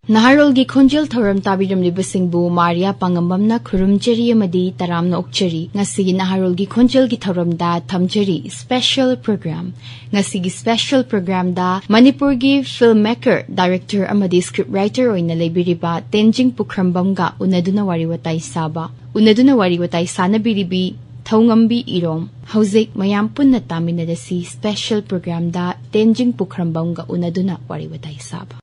Naharolgi Khonjel Thoram Tabiram Libasingbu Maria Pangambamna Kurumjeri Amadi Taramna Okcheri Ngasigi Naharolgi Khonjel gi Thoram da Thamjeri Special Program Ngasigi Special Program da Manipurgi Filmmaker Director Amadi Scriptwriter Oina Lebiriba Tenjing Pukrambamga Unaduna Wariwatai Saba Unaduna Wariwatai Sanabiribi Thaungambi Irom Hauzik Mayam Punna Taminadasi Special Program da Tenjing Pukrambamga Unaduna Wariwatai Saba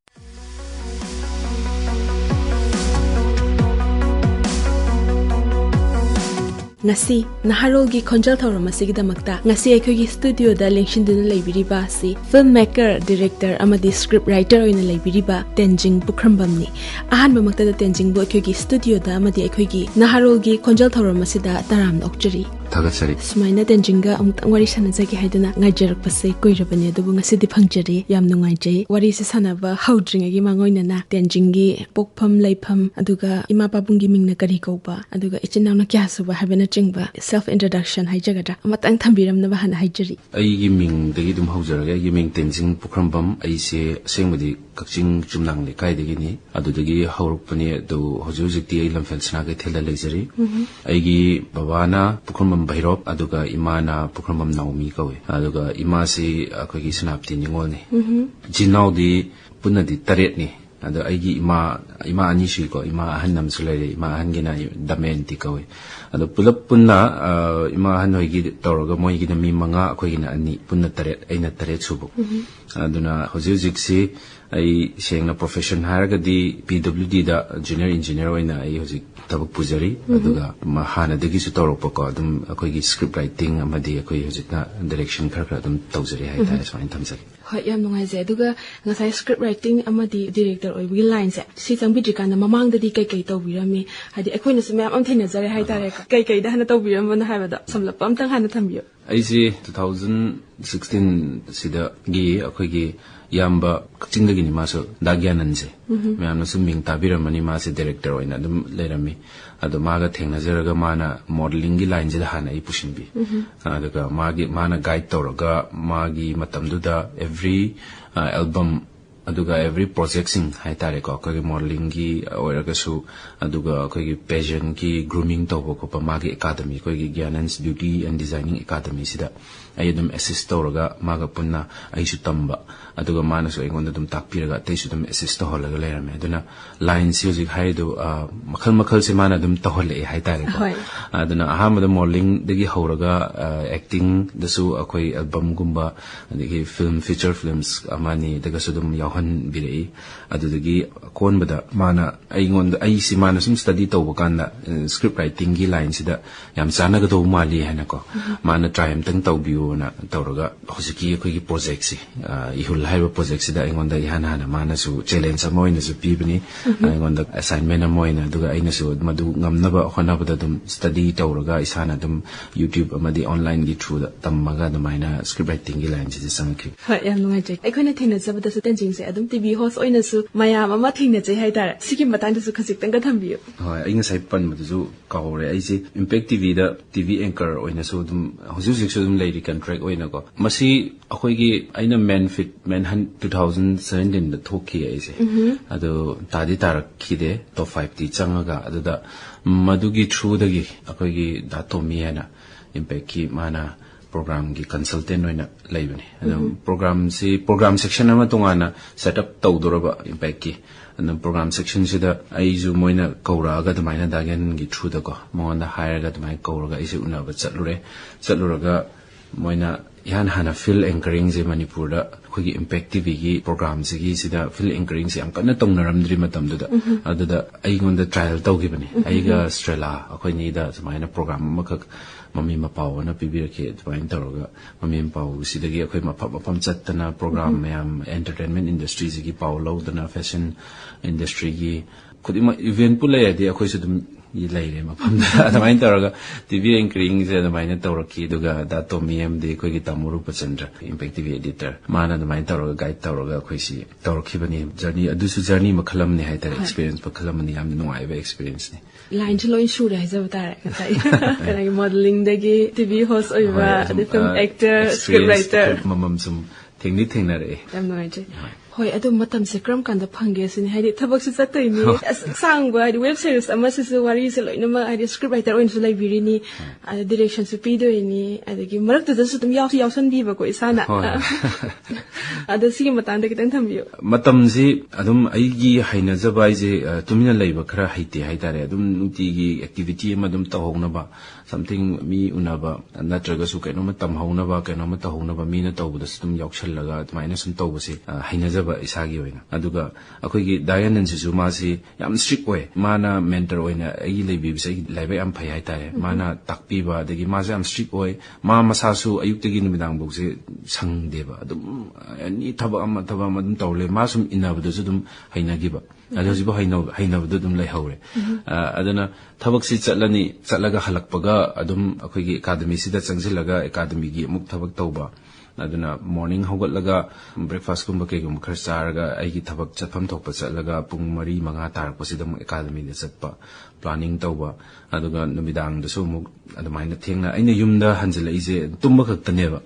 Ngasi Naharolgi Khonjel Thoram asigidamagta ngasi aikogi studio da lengsinduna leibiriba si filmmaker director amadi scriptwriter oina leibiriba Tenjing Pukrambamni ahanba makta da Tenjing bu aikogi studio da amadi aikogi Naharolgi Khonjel Thoram asida taram okjari Tagasari Sumaina Tenjinga amutang wari sanajagi haidana ngajarakpase koirabane adubu ngasidi phangjari yam nungaijai wari se sanaba haudringagi mangoinana Tenjingi pokpham leifam aduga ima babungi mingna kari kauba aduga ichinawna kya suba habena chingba self introduction haijagada amatang thambiramna bahana haijari aigi ming dagi dum haujaraga aigi ming Tenjing Pukrambam aise sengmadi kakching chumnang le kai dagi ni adudagi haurukpani adu hojujikti ai lamfelsna ga thela leijari aigi babana Pukrambam Bhairop aduga imana Pukrambam Naomi kawe aduga imasi akogi sanapti ningol ni jinau di punadi taret ni adu aigi ima ani shi ko ima ahanam sulere ima ahangina damenti kawe adu pulap punna ima hanoigi toroga moigi na mi manga akogi na ani punna taret aina taret subu aduna hojujiksi ai sengna profession haraga di PWD da junior engineer oina ai hojik tabuk pujari aduga mahana dagi su torok ko adum akogi script writing amadi akoi hojikna direction khara adum tawjari hai ta so in thamjari hoi yam nungai je aduga ngasai script writing amadi director oibi line se si changbidri kana mamang dadi kai kai tawbirami hadi akoina su ma'am am thina jare hai tare kai kai da hana tawbiramna haibada samlapam tang hana thambiyo aisi 2016 sida gi akogi yamba kachingdagi ni maso dagyananse mayamna sum ming tabiramani mase director oina dum lerami adu maga thengnajaraga mana modeling gi line jida hana ipushinbi adaga magi mana guide tawraga magi matamduda every album aduga every project sing hai tare ko ko modeling gi oiraga su aduga ko gi pageant gi grooming tawbo ko pa magi academy ko gi Gyanans Beauty and Designing Academy sida ayudum assist tawraga maga punna aisu tamba aduga mana so engon dum takpiraga teisu dum assist to holaga lerame aduna lines music haidu makhal se mana dum tohole hai tare ko aduna ahamada modeling degi horaga acting dasu akoi album gumba adigi film feature films amani daga su dum yahan birei adudagi konbada mana aingon ai si mana sum study tawba kanda script writing gi lines da yam chana ga do mali hana ko mana try am tang tawbiu na tawraga hosiki akoi gi project si ihul haiba project sida aingon da ihana hana mana su challenge amoina su pibni aingon da assignment amoina duga aina su madu ngamnaba honabada dum study tawraga isana dum YouTube amadi online gi through da tammaga da maina script writing gi lines ji sangki ha yam nungai je aikoina thina jabada su Tenjing se adum TV host oina su mayam ama thina je hai tare sigi matang su khasik tang ga thambiyo ha ai ngai sai pan madu su kawre ai ji Impact TV da TV anchor oina su dum hojusik su dum lady contract oina ko masi akoi gi aina man 2017 da thoki ai se ado tadi tarak khide top 5 ti changaga aduda madugi through dagi akoi gi da to miana Impact ki mana program gi consultant oina laibani program section ama tongana setup tawdoraba Impact ki and program section sida aizu moina kauraga damaina dagen gi through da ko monda hire ga damai kauraga ise unaba chatluraga moina yan hana fill anchoring je Manipur da khogi Impact TV gi program sigi sida fill anchoring se am kana tongnaramdri matam da aduda aigonda trial tawgibani aiga Strela akhoi ni da samaina program makak mami mapau na pibirake twain tawraga mami mapau sidagi akhoi mapam chattana program mayam entertainment industry gi pau lawdana fashion industry gi khudima event pulaya de akhoi su dum yi laire mapam da twain tawraga TV anchoring je da maina tawraki duga da to miem de khoi gi tamuru pachandra Impact TV editor mana da maina tawraga guide tawraga khoi si tawraki bani journey adusu journey makhalam ne hai tare experience makhalam ni yam nuai ba experience ni line chlo in sure hai jab tare kana modeling dagi TV host oiba the film actor script writer mamam sum thengni thengnare yam ngai je Hoi adum matam se kram kan da phange sini haidi thabak su chatai ni sang ba web series ama su wari se loina ma haidi script writer oin su lai biri ni direction su pido ni adagi marak tu su tum yaw san bi ba ko isana ada si matang da kitan thambiyo matam si adum ai gi haina jabai je tumina leiba khara haite haitare adum nuti gi activity ma dum tahona ba something mi unaba natraga su kaino ma tamhauna ba kaino ma tahona ba mi na tawda sum yaukshalaga maina sum tawbase haina jaba isagi oina aduga akoi gi Diane si su ma si yam strict way mana mentor oina ai leibi sai laiba am phai haitare mana takpi ba degi ma jam strict way ma masa su ayuk tegi numidang bok se sangde ba adum ani thaba am dum tawle ma sum inabdu su dum haina gi ba adosibo haina bu dum lai haure adana thabak si chatlaga halakpaga adum akoi gi academy sida changsilaga academy gi muk thabak tawba aduna morning hogatlaga breakfast kumba ke gum khar charaga ai gi thabak chatham thokpa chatlaga pung 3-5 tarak pasidam academy de chatpa planning tawba aduga numidang da su muk adamaina thengna aina yumda hanjilai je tumba khaktaneba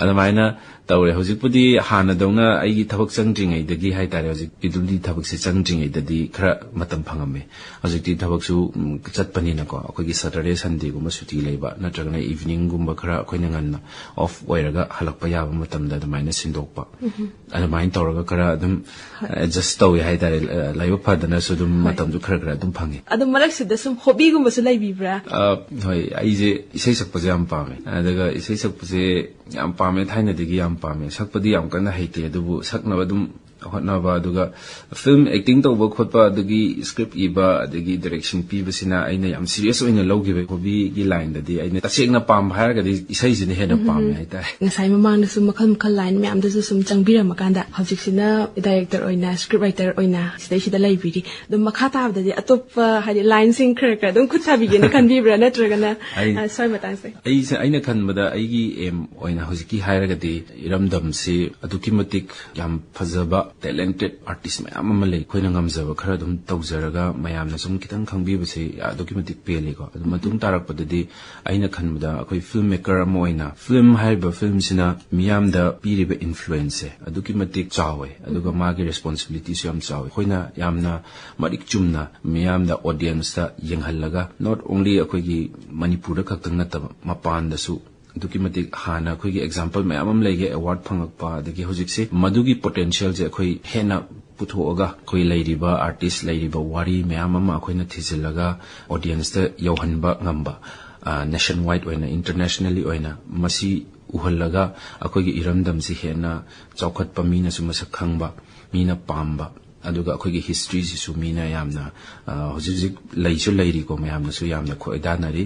adamaina tawre hojikpudi hana dawna ai gi thabak changdringai dagi haitare hojik piduli thabak se changdringai dadi khara matam phangame hojikti thabak su chatpani na ko akoi gi Saturday Sunday guma suti leiba natragna evening gumba khara akoina nganna off oiraga halakpa yaba matamda adamaina sindokpa adamaina tawraga khara adum adjust tawi haitare laiba phadana su dum matam ju khara dum phangi adum malak sida sum hobby gumba su lai bibra hoi ai je isai sakpa jam pame adaga isai sakpa je yam pame thaina digi yam pame sakpadi yam kana haite adubu sakna badum hotnaba aduga film acting tawba khotpa adugi script iba adagi direction piba sina aina yam serious oina lawgibe hobby gi line dadi aina tasengna pam hairaga di isai jine hena pame haita ngasai mamang su makhal line me am da su sum changbira makanda hojik sina director oina script writer oina sidai sida lai biri dum makha tab dadi atop hadi line sing khra dum khutha bige na kan bibra natragana soi matang se aina khanbada aigi aim oina hojiki hairaga di iramdam se aduki matik yam phajaba talented artist mayam ama lei khoina ngamjaba khara dum tawjaraga mayamna sum kitang khangbiba se aduki matik peli ko adum matung tarakpadadi aina khanbada akoi filmmaker ama oina film haiba film sina miyamda piriba influence aduki matik chawe aduga magi responsibility su yam chawe khoina yamna marik chumna miyamda audience ta yenghallaga not only akoi gi Manipur khaktang nataba mapan da su duki matik hana khoi gi example mayam am lege award phangakpa dagi hojik se madugi potential je khoi hena puthoga khoi leiriba artist leiriba wari mayam ama khoina thijilaga audience ta yohanba ngamba nationwide oina internationally oina masi uhallaga akoi gi iramdam si hena chawkhatpa mina su masak khangba mina pamba aduga akoi gi history si su mina yamna hojik leisu leiri ko mayamna su yamna khoidanari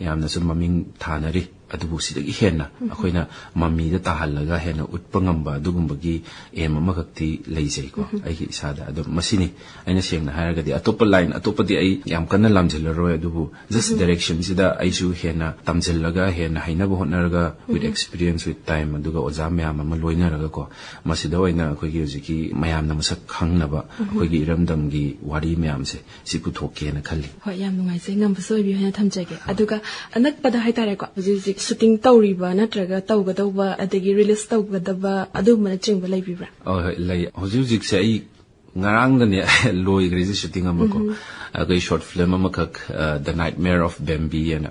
yamna su maming thanari adubu sidagi hena akoina mami da tahallaga hena utpangamba dugumba-gi aim amakakti leijai ko ai isada adu masini aina sengna haraga di atopa line atopa di ai yam kana lamjillaroi adubu just direction sida aisu hena tamjillaga hena haina bo hotnaraga with experience with time aduga oja mayam ama loinaraga ko masida oina akoigi hojiki mayamna masak khangnaba akoigi iramdamgi wari mayam se sipu thokke na khalli hoi yam nungai se ngam basoi bi hena thamjage aduga anak pada haitare ko hojik shooting tawriba natraga tawgadawba adagi release tawgadaba adu mana chingba laibibra lai hojik se ai ngarang dane loi grezi shooting amako agai short film amakak The Nightmare of Bambi ana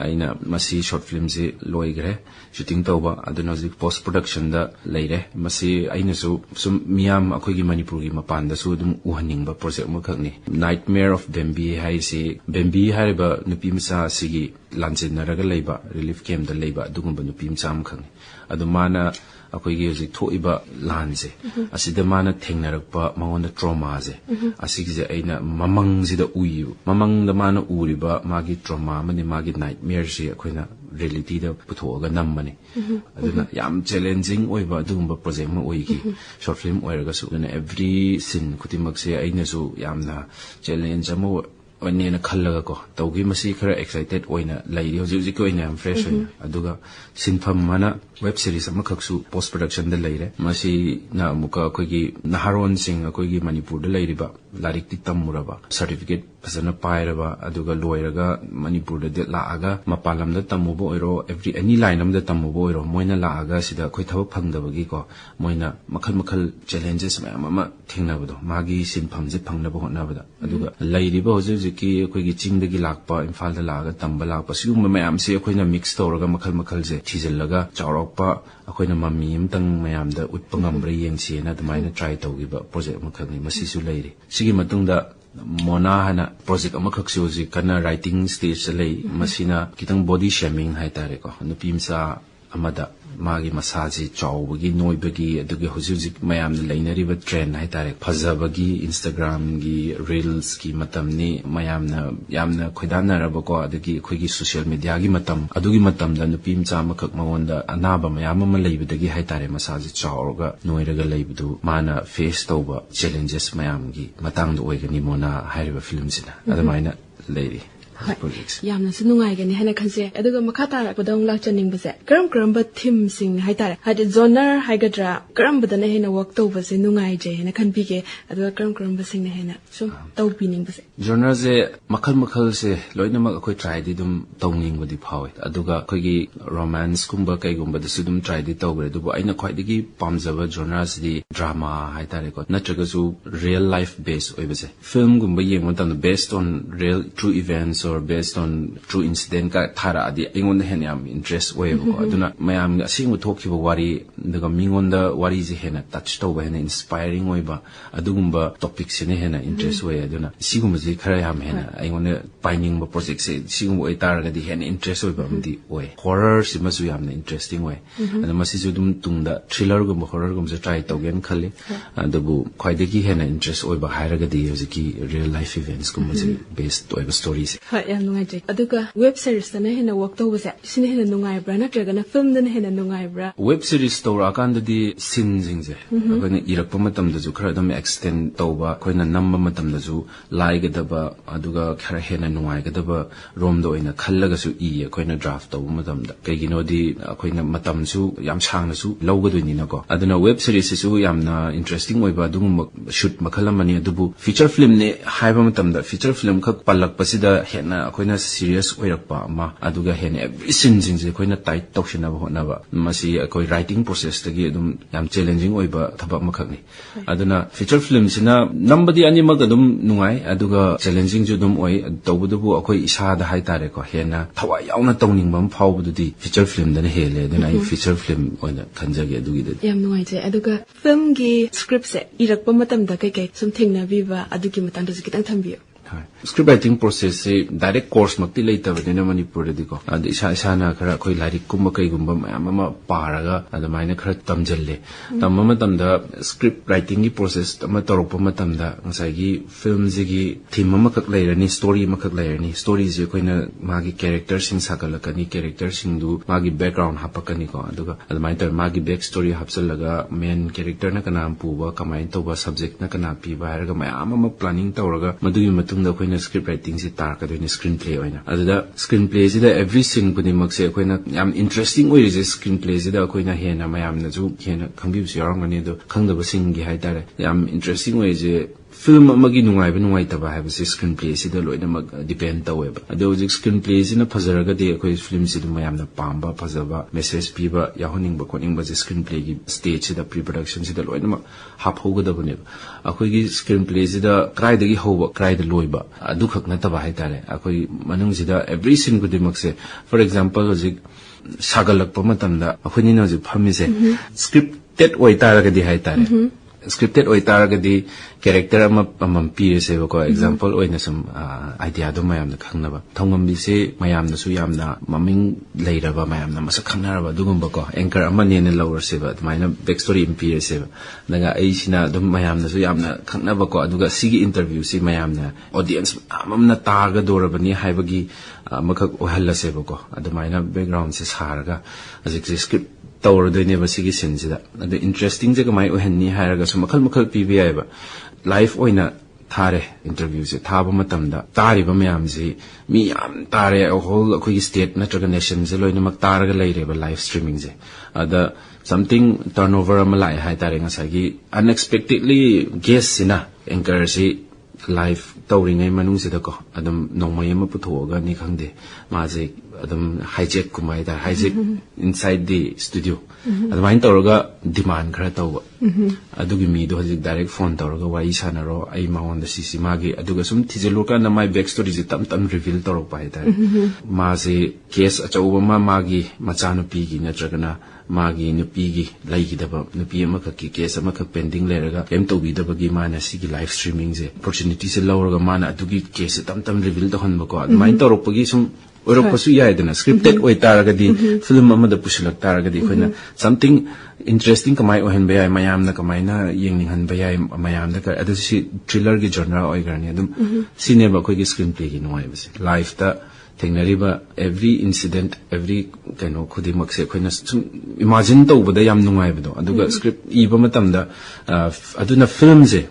aina masi short film se loi gre shooting tawba aduna hojik post production da leire masi aina su sum miyam akoi gi Manipur gi mapan da su dum uhaningba project amakak ni Nightmare of Bambi hai se Bambi hariba nupi masa sigi lanjinaraga leiba relief camp da leiba dugumba nupi masa amkhang adumana akoi gi hojik thoiba lanse asida mana thengnarakpa mangonda trauma je asigije aina mamang sida uiu mamang da mana uriba magi trauma mani magi nightmare je akoina reality da puthoga nammani aduna yam challenging oiba dugumba project ma oigi short film oiraga su na every scene kutimak se aina su yamna challenge amo onena khallaga ko tawgi masi khara excited oina lairi hojik oina am fresh oina aduga sinpham mana web series amakaksu post production da leire masi na amuka akoigi naharon sing akoigi Manipur da leiriba larik ti tammuraba certificate pasana pairaba aduga loiraga Manipur da laaga mapalam da tamubo oiro every any line am da tamubo oiro moina laaga sida khoi thawak phangdabagi ko moina makhal challenges mayam ama thingnabado magi sinpham je phangnaba hotnabada aduga leiriba hojiki akoigi chingdagi lakpa imphal da laaga tamba lakpa sigum mayam se akoina mix tawraga makhal je thijillaga chawrokpa akoina mami amtang mayam da utpa ngambre yengsi na damaina try tawgiba project makhani masisu leiri sigi matungda Mona hana project amakak si kana writing stage lay masina kitang body shaming hai tare ko nupimsa amada magi massage chawbagi noibagi adugi hujuk mayam lainari ba trend hai tare phajabagi Instagram gi reels ki matamni mayam na yamna khoidana rabako adugi khoigi social media gi matam adugi matam da nupimsa amakak magonda anaba mayam ma leibadagi hai tare massage chawrga noiraga leibudu mana face tawba challenges mayam gi matang do oigani mona hairiba film sina adamaina leiri yamna sunungai gani hana khanse aduga makha tara podong la chaning base karam ba theme sing hai tare had genre haigadra karam badana hena work to base nungai je hena khan bige aduga karam ba sing hena so taw pining base genre je makhal se loina mak akoi try di dum tawning bodi phawe aduga khoigi romance kumba kai gumba da sudum try di tawbre dubu aina khoi digi pamjaba genres di drama hai tare ko natraga su real life based oibase film gumba yengma tan based on real true events or based on true incident ka thara adi ingon hen yam interest way ko aduna mayam asingu thokiba wari daga mingon da wari je hena touch to ba hena inspiring way ba adugumba topics ne hena interest way aduna sigum je khara yam hena ingon pining ba project se sigum way tar ga di hena interest way ba mdi way horror simasu yam interesting way aduma masisu dum tungda thriller gum horror gum se try to gen khali adabu khoidegi hena interest way ba haira ga di hojiki real life events gum je based way stories yam nungai je aduga web series na hena work to base sine hena nungai bra na traga na film na hena nungai bra web series to ra kan di scene jingje akone irakpa matam da ju khara dam extend to ba koina number matam da ju lai ga da ba aduga khara hena nungai ga da ba rom do ina khallaga su I koina draft to matam da kaigino di koina matam su yam sang na su lawga do ni na ko aduna web series su yamna interesting oi ba dum shoot makhalamani adubu feature film ne haiba matam da feature film khak palak pasida hena akoina serious oirakpa ma aduga hena every scene jingje koina tight toksina ba hona ba masi akoi writing process tagi dum yam challenging oiba thaba makhakni aduna feature film sina nambadi ani maga dum nungai aduga challenging ju dum oi tawbudu akoi isa da hai tare ko hena thawai yauna tawning bam phawbudu di feature film dana hele dana I feature film oina khanjage adugi de yam nungai je aduga film gi script se irakpa matam da kai sum thengna biwa adugi matang da kitang thambiyo script writing process se direct course makti leita badena Manipur de ko ad isa na khara khoi larik kumba kai gumba ama paraga adamaina khara tamjalle tamma tamda script writing gi process ama torokpa matamda ngasai gi film ji theme ama kak lairani story ama kak lairani story je koina magi character sing sakalakani character sing du magi background hapakani ko aduga adamaina tar magi back story hapsalaga main character na kana puwa kamai toba subject na kana pi ba raga ama planning tawraga madugi matung da koina script writing si tar ka doina screenplay oina aduda screenplay si da every scene puni makse koina yam interesting oi je screenplay si da koina hena mayam na ju hena khangbi si yarangani do khangdaba sing gi hai tare yam interesting oi je film amagi nungai taba ha base screenplay si da loina mag depend taweba ado je screenplay si na phajaraga de koi film si dum mayam na pamba phajaba message piba yahoning ba koning ba je screenplay gi stage si da pre-production si da loina ma hap hoga da bane akoi gi screenplay si da krai da gi hoba krai da loiba adu khak na taba hai tare akoi manung si da every scene ku dimak se for example je sagalak pa matam da akoi ni na je phami se scripted oi taraga di hai tare scripted oi taragadi character amam pire se ko example oina sum idea do mayam na khangnaba thongam bi se mayam na su yamna maming leiraba mayam na masa khangnaraba dugumba ko anchor amane ne lower se ba maina back story impire se daga ai sina dum mayam na su yamna khangnaba ko aduga sigi interview si mayam na audience amamna taga dorabani haibagi makak ohalla se ko adumaina background se saraga ajik script tawr doine ba sigi sensida adu interesting je kamai ohenni hairaga su makhal PBI ba life oina thare interview se thaba matamda tari ba mayam ji mi yam tare whole akoi state natraga nation je loina mak taraga leire ba live streaming je ada something turnover amalai hai tare ngasagi unexpectedly guest sina anchor si live tawringai manung se da ko adam nongmai ama puthoga ni khangde ma je adam hijack kumai da hijack inside the studio adamain tawraga demand khara tawba adugi mi do hajik direct phone tawraga wai sanaro ai maon da sisi magi aduga sum thijeluka na my back story je tam tam reveal tawrok pai da ma je case achauba ma magi machanu pi gi natragana magi nupi gi laigi daba nupi ama ka ki case ama ka pending leraga kem to bi daba gi mana sigi live streaming je opportunity se lawraga mana adugi case tam tam reveal da hon bako adamain tawrok pagi sum orok pasu yaidana scripted oi taragadi film amada pusilak taragadi khoina something interesting kamai ohen bayai mayam na kamai na yengning han bayai mayam da ka adu si thriller gi genre oi garni adum cinema khoi gi screenplay gi noi base life ta thengnariba every incident every kaino khudi makse khoina imagine to bada yam nungai bado aduga script iba matamda aduna film je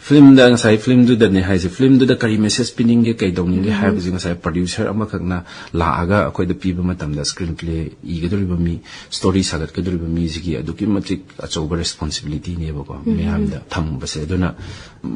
film da ngasai film du da ne hai je film du da kari message pinning ge kai dong ge hai bujing ngasai producer ama khakna la aga akoi da piba matam da screenplay I ge doriba mi story sagat ke doriba mi ji gi aduki matik achoba responsibility ne ba ko me ham da tham ba se dona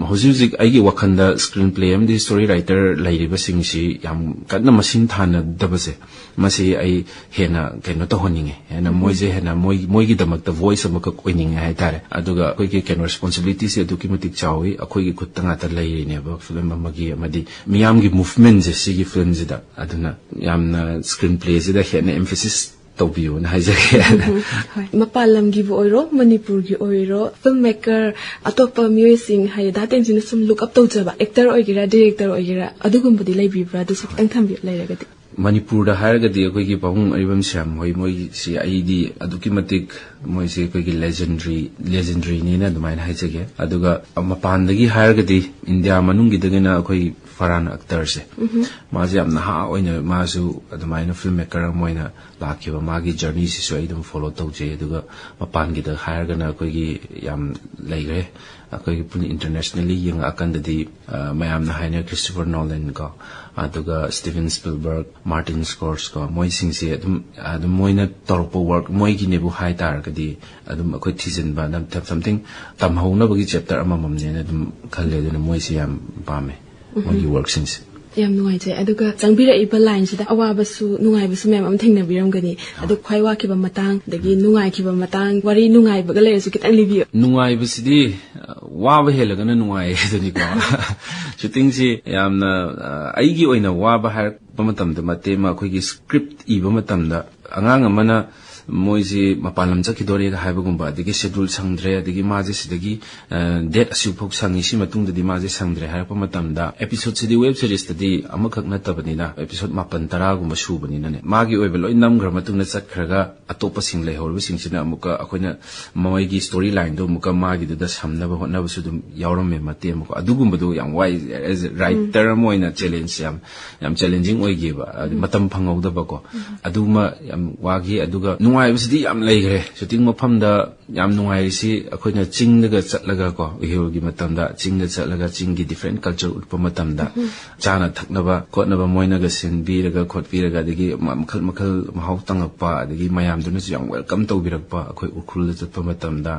hojik ai gi wakhanda screenplay am di story writer lairiba sing si yam kadna machine thana da ba se masi ai hena kaino to honinge hena moi je hena moi gi damak da voice ama ka koining hai tare aduga koi ge ken responsibility se aduki matik chawi akoi gi khutanga ta lairi ne ba film amagi amadi miyam gi movement je sigi film jida aduna yamna screenplay jida hena emphasis tawbiu na haijake mapalam gi bo oiro manipur gi oiro filmmaker atopa music hai da tenjin sum look up tawjaba actor oigira director oigira adugumbadi laibibra du sik tang thambi lairagadi Manipur da haragadi akoi gi pahung aribam syam hoi moi si aidi aduki matik moi si akoi gi legendary ni na dumain haijage aduga mapandagi haragadi India manungi dagena akoi Farhan Akhtar se maji amna ha oina masu adumaina filmmaker moina lakhiba magi journey si so idum follow tawje aduga mapan gi da haragana akoi gi yam laigre akoi gi pun internationally yang akandadi mayam na haina Christopher Nolan ko aduga Steven Spielberg Martin Scorsese moi singse adum moina torpo work moi gi nebu hai tar kadi adum akoi thijin ba nam something tam hauna bagi chapter amamam ne adum khalle duna moi si yam pame moi gi work since yam nuai je aduga changbira iba line sida awa basu nungai basu mem am thengna biram gani adu khwai wa ki ba matang dagi nungai ki ba matang wari nungai ba gale su kitang libi nungai basidi wa ba helaga na nungai dani ko shooting si yamna aigi oina wa ba har pamatam da matema khoi gi script iba matam da angang amana moisi mapalam chakidori ga haibagumba digi schedule sangdre digi maje sidagi date asu phok sangi si matung di maje sangdre harpa matamda episode sidi web series tadi amakhak na tabani na episode 9 gumba subani na ne magi oibe loi namgra matung na chakkhraga atopa sing lei horba sing sina amuka akoina mamai gi storyline do muka magi da samna ba hotna basu dum yawram me mate amuka adugumba do yang wai as writer moina challenge yam challenging oigi ba matam phangau da ba ko aduma yam wagi aduga nungai bisidi yam leigre shooting mafam da yam nungai si akoina ching daga chatlaga ko ihil gi matam da ching da chatlaga ching gi different culture utpa matam da chana thaknaba khotnaba moina ga sin bi raga khot bi raga digi makhal mahau tangapa digi mayam duna yang welcome to birakpa akoi ukhul da chatpa matam da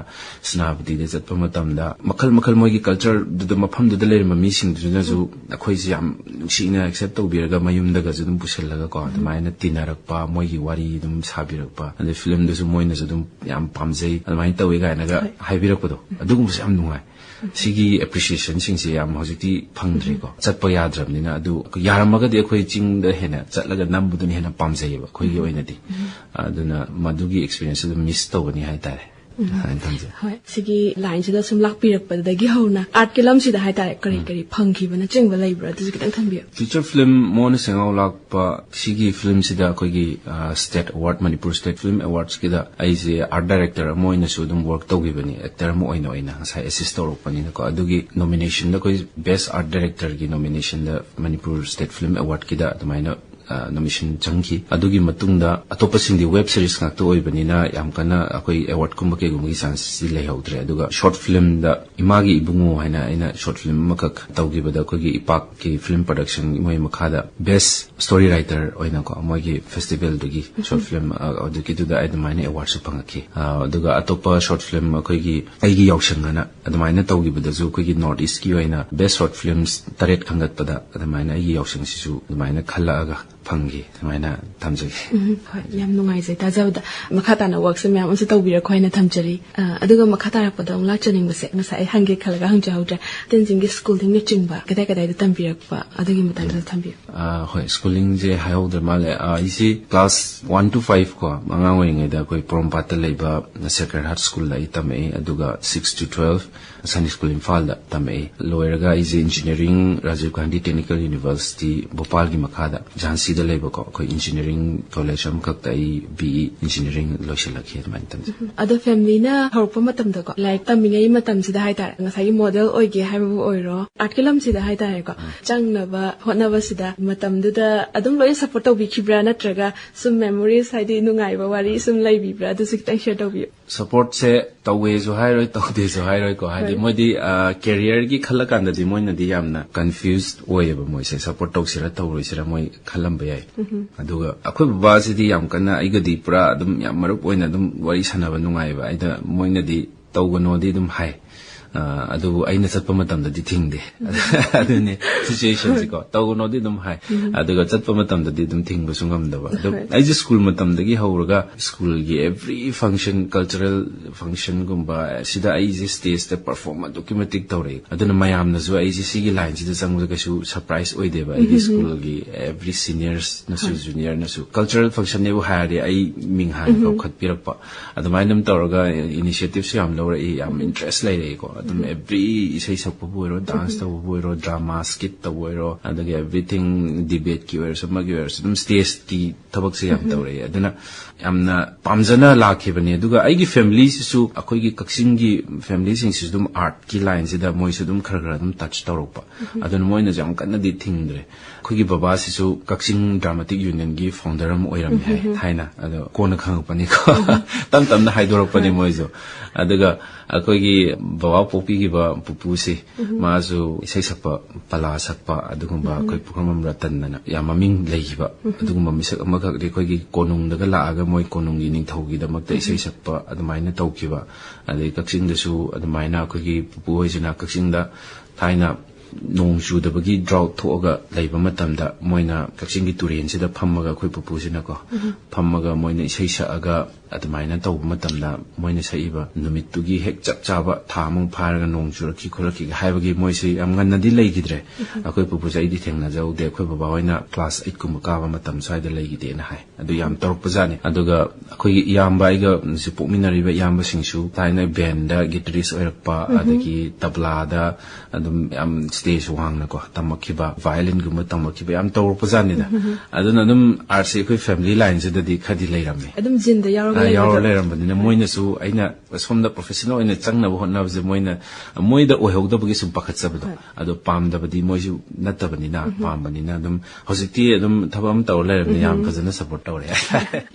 snabdi da chatpa matam da makhal moi gi culture du mafam du da le ma mi sing du na ju akoi si yam sina accept to biraga mayum daga ju dum pusellaga ko admaina tinarakpa moi gi wari dum sabirakpa ande film du su moina ju dum yam pamjei admaina tawi ga na ga haibirakpado adugum se am nungai sigi appreciation sing se yam hojiti phangdri ko chatpa yadramnina adu yaramaga de khoi ching da hena chatlaga nambu du hena pamjei ba khoi gi oina di aduna madugi experience du miss to bani hai tare hoi sigi line sida sum lakpirak pa dagi hona art ke lam sida hai tare kari phangki bana chengba laibra du kitang thambi feature film mon sengau lak pa sigi film sida koi gi state award Manipur state film awards kida aise art director moina su dum work to gibani actor mo oina sai assist to pani ko adugi nomination da koi best art director gi nomination da Manipur state film award kida admaina nomination changki adugi matungda atopa singdi web series ngakto oibanina yam kana akoi award kumba ke gumgi chances lei haudre aduga short film da imagi ibungu haina aina short film makak tawgibada kogi ipak ki film production imoi makhada best story writer oina ko moigi festival dugi short film adugi duda admaina award su pangaki aduga atopa short film kogi aigi yawshangana admaina tawgibada zu kogi north east ki oina best short films taret khangat pada admaina aigi yawshang sisu admaina khalaga phangi admaina tamjagi hoi yam nungai jai tajawda makata na work se myam amse tawbira khoina thamjari aduga makata ra pada ongla chaning base ngasai hange khalaga hangja hauda tenzing gi school ding ne chingba kadai kadai da tambirak pa adugi mata da thambi hoi schooling je hayodar male isi class 1 to 5 ko mangang oinge da koi prompat leiba Sacred Heart School la itame aduga 6 to 12 Sunday School in Falda tame loiraga is engineering Rajiv Gandhi Technical University Bhopal gi makhada Jhansi da leiba ko koi engineering college am kak tai BE engineering loishalakhi man tam ada family na horpa matam da ko like tamingai matam sida haitar ngasai model oige haibu oiro artkelam sida haitar ko changnaba hotnaba sida matam da adum loi support to bi khibra natraga sum memories haidi nungai ba wari sum lai bi bra du sik tang share to bi support se tawe zo hairoi tawde zo hairoi ko haidi modi career gi khala kan da di moina di yamna confused oye ba moi se support to sira tawroi sira moi khalam ba yai aduga akhoi baba si di yam kana aiga di pura adum yam marup oina adum wari sanaba nungai ba aida moina di tawgano di dum hai adu aina chatpa matam da di thingde adune situation si ko tawno di dum hai aduga chatpa matam da di dum thing bu sungam da ba adu ai je school matam da gi hauraga school gi every function cultural function gumba sida ai je stage te perform documentic tawre aduna mayam na zo ai je sigi line si da changwa ka su surprise oi de ba ai school gi every seniors na su junior na su cultural function ne bu haire ai ming han ko khat pirak pa adumai nam tawraga initiative se am lore am interest lai re ko every isai sakpa buiro dance ta buiro drama skit ta buiro adagi everything debate ki were sama ki were dum stage ki thabak se yam tawre aduna amna pamjana lakhibani aduga aigi family sisu akoi gi kaksin gi family sing sisu dum art ki line sida moi su dum khar khar dum touch tawrokpa aduna moina jam kanna di thingdre khoi gi baba sisu kaksin dramatic union gi founder am oiram hai thaina ado kona khangpani ko tam tam na haidorokpani moi jo aduga akoi gi baba popi gi ba pupu se ma zo isai sakpa pala sakpa adugumba koi pukamam ratan na ya maming leiba adugumba misak amaga ri koi gi konung daga la aga moi konung gi ning thogi da makta isai sakpa adumaina tawkiba adai kaksin da su adumaina koi gi pupu hoisina kaksin da thaina nong chu da bagi drought thoga leiba matamda moina kaksin gi turen sida phammaga koi pupu sina ko phammaga moina isai sa aga admaina taw matamda moina saiba numit tugi hek chap chaba thamung pharaga nong churaki khoraki haibagi moisi amgan nadi leigidre akoi pupu sai di thengna jau de khoi baba hoina class 8 kum ka ba matam sai da leigide na hai adu yam torok pajani aduga akoi yamba iga sipu minari ba yamba singsu taina band da guitarist oirakpa adagi tabla da adum am stage wang na ko tamakhiba violin gum tamakhiba yam torok pajani da aduna dum RC khoi family line se da di khadi leirame adum jinda yauro leirambani moina su aina somda professional ina changna bo honna je moina moida ohogda bagi sum pakhat sabdo ado pamda badi moisu natabani na pambani na dum hojikti dum thabam taw leirabni yam fazana support tawre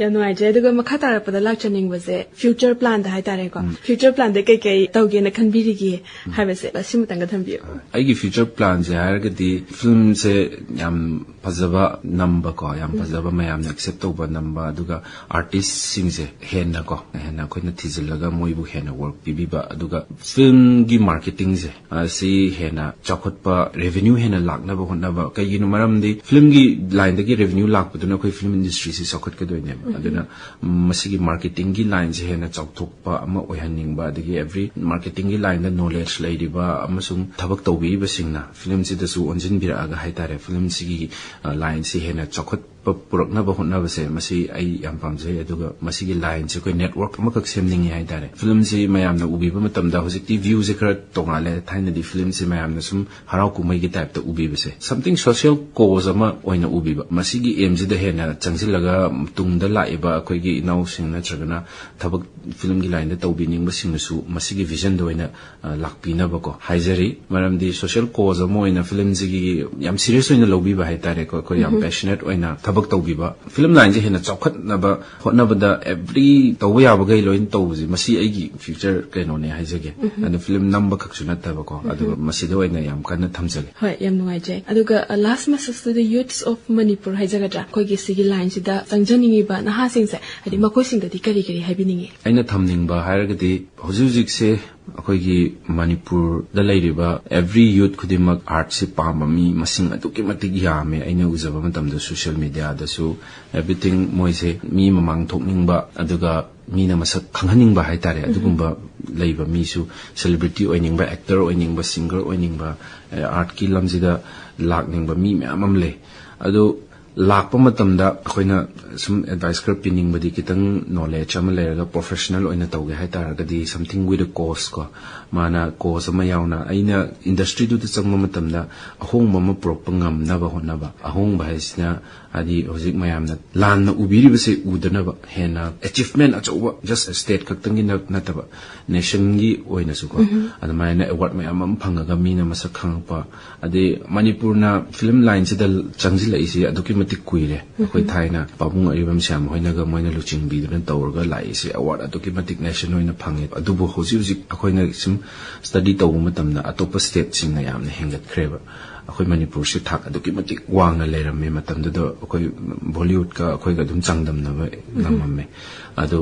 ya no ai je duga makha tar pada lak chaning baze future plan da hai tare ko future plan de kai kai tawge na khanbiri gi habese simutanga thambi ai gi future plan je harga di film se yam fazaba number ko yam fazaba mayam na accept to ba number duga artist sing je henna ko henna ko na thizilaga moibu henna work bibiba aduga film gi marketing je asi henna chakhotpa revenue henna lakna ba honna ba kai ginu maram di film gi line da gi revenue lak puduna koi film industry si sakhot ka doine aduna masigi marketing gi line je henna chawthokpa ama oihanning ba adagi every marketing gi line da knowledge leidiba amasung thabak tawbi ba singna film si da su onjin bira aga haitare film sigi line si henna chakhot purakna ba honna ba se masi ai yam pamjai aduga masigi line se koi network amakak semningi haitare film si mayam na ubi ba matamda hojikti view je khara tongale thaina di film si mayam na sum harau kumai gi type ta ubi ba se something social cause ama oina ubi ba masigi aim je da hena changsilaga tungda laiba koi gi inau sing na chagana thabak film gi line da tawbi ning ba sing su masigi vision do oina lakpina ba ko haijari maram di social cause ama oina film ji gi yam serious oina lobi ba haitare ko yam passionate oina ꯊꯕꯛ ꯇꯧꯕꯤꯕ film ꯂꯥꯏꯟꯁꯦ ꯍꯦꯟꯅ ꯆꯥꯎꯈꯠꯅꯕ ꯍꯣꯠꯅꯕꯗ every तौबा याबगै lion तौबजे मसी एगी future कैनोने हाइजगे अदु film number खक्सु नत्तबको अदु मसीदो ओइना याम कन्न थमजगे होय याम नुवाइजे अदुगा last message to the youths of Manipur हाइजगद्रा कोइगे सिगी लाइन सिदा संजनिंगिबा नहा सिंगसे हदि मखोइ सिंगदि करी करी हाइबिनिंगे आइना थमनिंगबा हायरगदि हुजुजिक से अखोइगी मणिपुर द लैरिबा एवरी यूथ खुदिमक आर्ट से पाममी मसिंग अदुके मतिक यामे आइना उजबा मतमदो सोशल मीडिया दसु एवरीथिंग मोइसे मी ममांग थोकनिंगबा अदुगा मीना मसक खंगनिंगबा हाइतारे अदुगुंबा लैबा मीसु सेलिब्रिटी ओइनिंगबा एक्टर ओइनिंगबा सिंगर ओइनिंगबा आर्ट की लमजिदा लाकनिंगबा मी म्यामम ले अदु लाकपा मतमदा अखोइना सम एडवाइस कर पिनिंगबदी कितंग नॉलेज अमा लेरगा प्रोफेशनल ओइना तौगे हाइतारगदी समथिंग विद अ कोर्स को माना कोर्स अमा यावना आइना इंडस्ट्री दु चंगम मतमदा अहोंगबा म प्रोपंगम नबा होनबा अहोंगबा हाइसिना आदि होजिक मयामना लानना उबिरिबसे उदनबा हेना अचीवमेंट अचौबा जस्ट स्टेट खक्तंगी नतबा नेशन गी ओइनासु को अदमायना अवार्ड मयाम फंगगा मीना मसक खंगपा अदे मणिपुरना फिल्म लाइन से दल चंगजिलाइसे अदुकी मतिक कुइरे अखोइ थाइना पाबुंग अरिबम श्याम होइनागा मोइना लुचिंग बिदुन तौरगा लाइसे अवार्ड अदुकी मतिक नेशन होइना फंगे अदुबो होजिक अखोइना सिम स्टडी तौबु मतमना अतोप स्टेट सिंगना यामना हेंगतख्रेबा अखोइ मणिपुर से थाक अदुकी मतिक वांगना लेरमे मतमदो अखोइ बॉलीवुड का अखोइगा दुम चांगदमनबा नममे अदो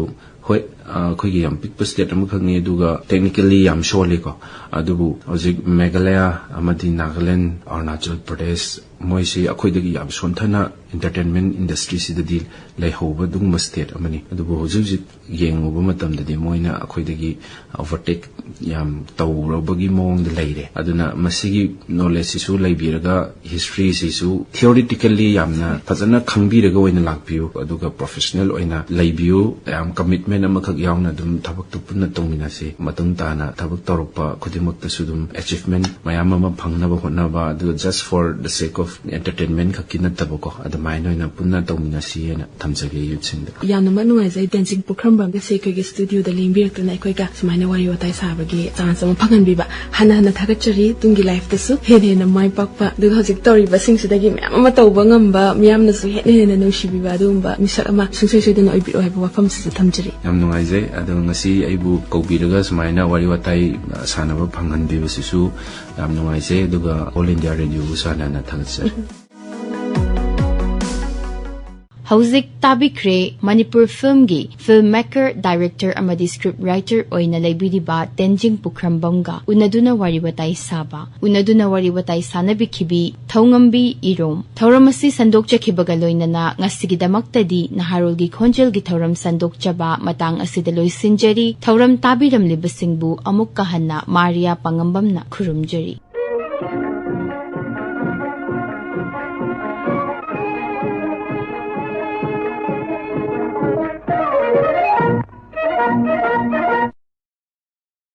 होय अखोइगी याम पिक स्टेट अम खंगे दुगा टेक्निकली याम शोले को अदुबु होजिक मेघालय अमदि नागालैंड अरुणाचल प्रदेश मोइसे अखोइदगी याम सोनथना एंटरटेनमेंट इंडस्ट्री सिददी लेहोबा दुंग स्टेट अमनी अदुबु होजिक येंगोबा मतमददि मोइना अखोइदगी ओवरटेक याम तौरबगी मोंग द लेरे अदुना मसिगी नॉलेज सिसु लेबिरगा हिस्ट्री सिसु थियोरिटिकली यामना फजना खंगबिरगा ओइना लाकबियु अदुगा प्रोफेशनल ओइना लेबियु याम कमिटमेंट अमखक यावना दुम थबक तुपुना तोंगिनासे मतंग ताना थबक तौरपा खुदिमक्तसु दुम अचीवमेंट मयाम अमा फंगनबा होनबा अदु just for the sake of entertainment खकिना तबको अदमाइना ओइना पुन्ना तोंगिनासियना थमजगे युथसिंग यामना मनुवाइजे डेंसिंग पुखरमबम गे सेकगे स्टूडियो द लिंबिरक्तना अखोइगा सुमाइना वारि वताइ साबगे चांस अमा फंगनबिबा हना हना थागचरी तुंगी लाइफ तसु हेन माइ पाकपा दु हजिक तौरिबा सिंगसिदगी म्याम अमा तौबा ngamba म्यामनसु हेन नुसिबिबा दुंबा मिसक अमा सुंसैसैदन ओइबिरो हाइबा वफमसि थमजरी याम नुंगाइजे अदो ngasi aibu कौबिरगा सुमाइना वारि वताइ सानबा फंगनबिबसिसु याम नुंगाइजे दुगा ऑल इंडिया रेडियो सानाना थागचर हौजिक ताबिख्रे मणिपुर फिल्म की फिल्म मेकर डायरेक्टर अमदी स्क्रिप्ट राइटर ओइना लेबिदिबा तेंजिंग पुखरमबमगा उनदुना वारि वताइ साबा उनदुना वारि वताइ सानबिखिबी थौंगम्बी Irom थौरमसी संदोकचखिबगा लोइनना ngasigidamaktadi naharolgi khonjelgi thauram sandokchaba matang asida loisinjari thauram tabiram libasingbu amukka hanna maria pangambamna khurumjari